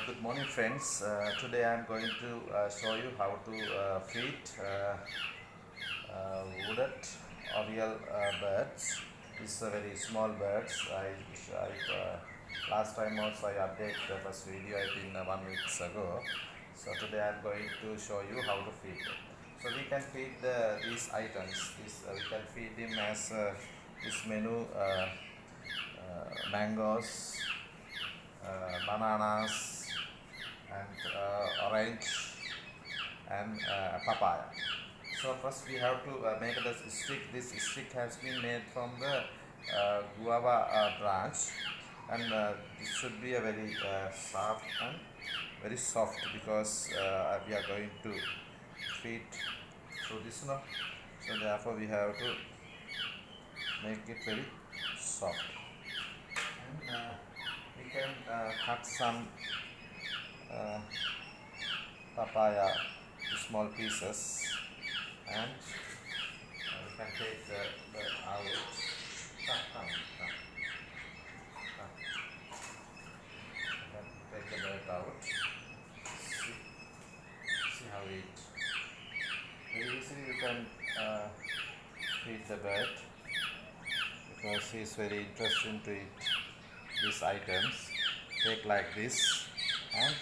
Good morning, friends. Today I am going to show you how to feed wooded oriole birds. These are very small birds. Last time also I updated the first video I think 1 week ago. So today I am going to show you how to feed them. So we can feed these items. We can feed them as this menu: mangoes, bananas, and orange, and papaya. So first we have to make the stick. This stick has been made from the guava branch, and this should be a very soft and very soft because we are going to feed through this now. So therefore we have to make it very soft, and we can cut some papaya to small pieces, and we can take the out. Come. We can take the bird out. See how it. Very easily you can feed the bird because he is very interested to eat these items. Take like this, and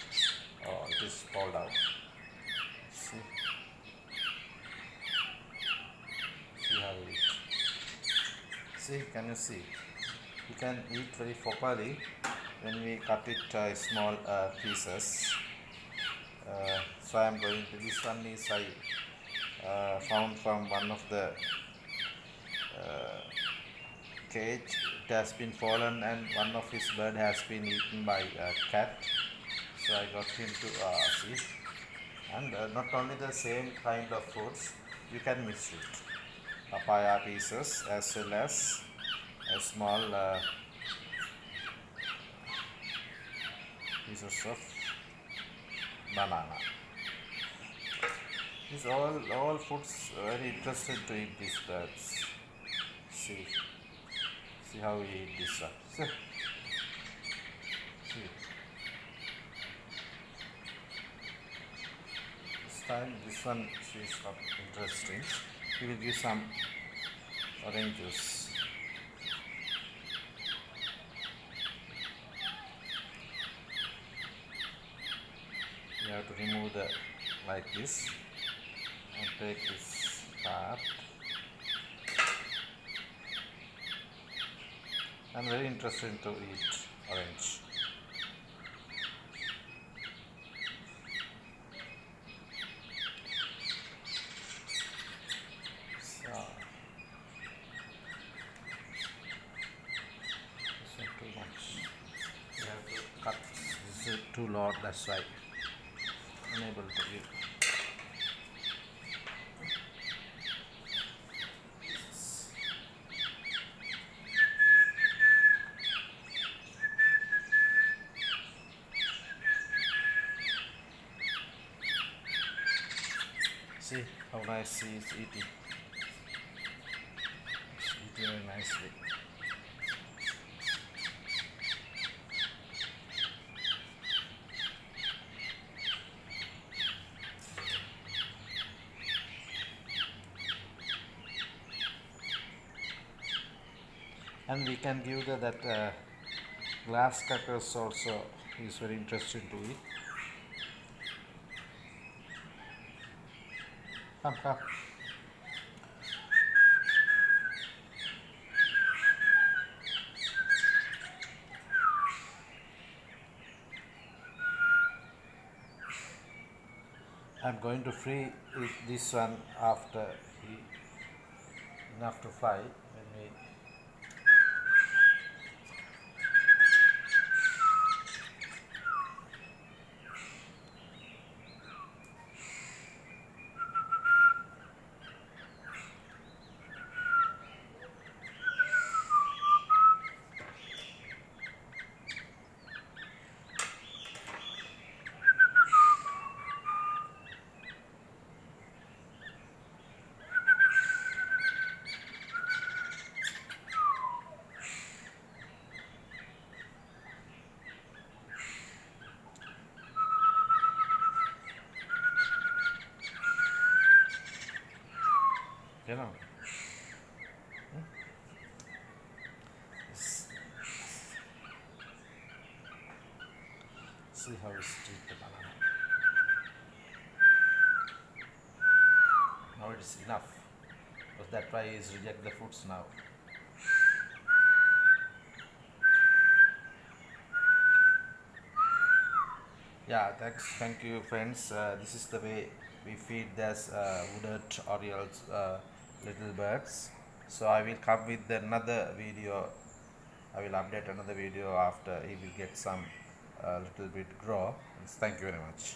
it is pulled out. See how it eat. See, can you see? You can eat very properly when we cut it small pieces. So I am going to, this one is I found from one of the cage. It has been fallen and one of his bird has been eaten by a cat. So I got him to see. And not only the same kind of foods, you can mix it. Papaya pieces as well as a small pieces of banana. These all foods very interested to eat these birds. See how we eat this one. See. This time this one is not interesting. We will give some orange juice. You have to remove the like this and take this part. I'm very interested to eat orange. So this is too much. You have to cut. This is too low. That's why unable to give. See how nice he is eating. He's eating very nicely. And we can give that glass crackers also. Is very interesting to eat. Come. I'm going to free this one after he enough to fly when we. you know. Yes. See how it's treat the banana. Now it is enough. Because that why is reject the fruits now. Yeah, thank you, friends. This is the way we feed this wooded orioles, little birds. So I will come with another video. I will update another video after he will get some little bit grow. Thank you very much.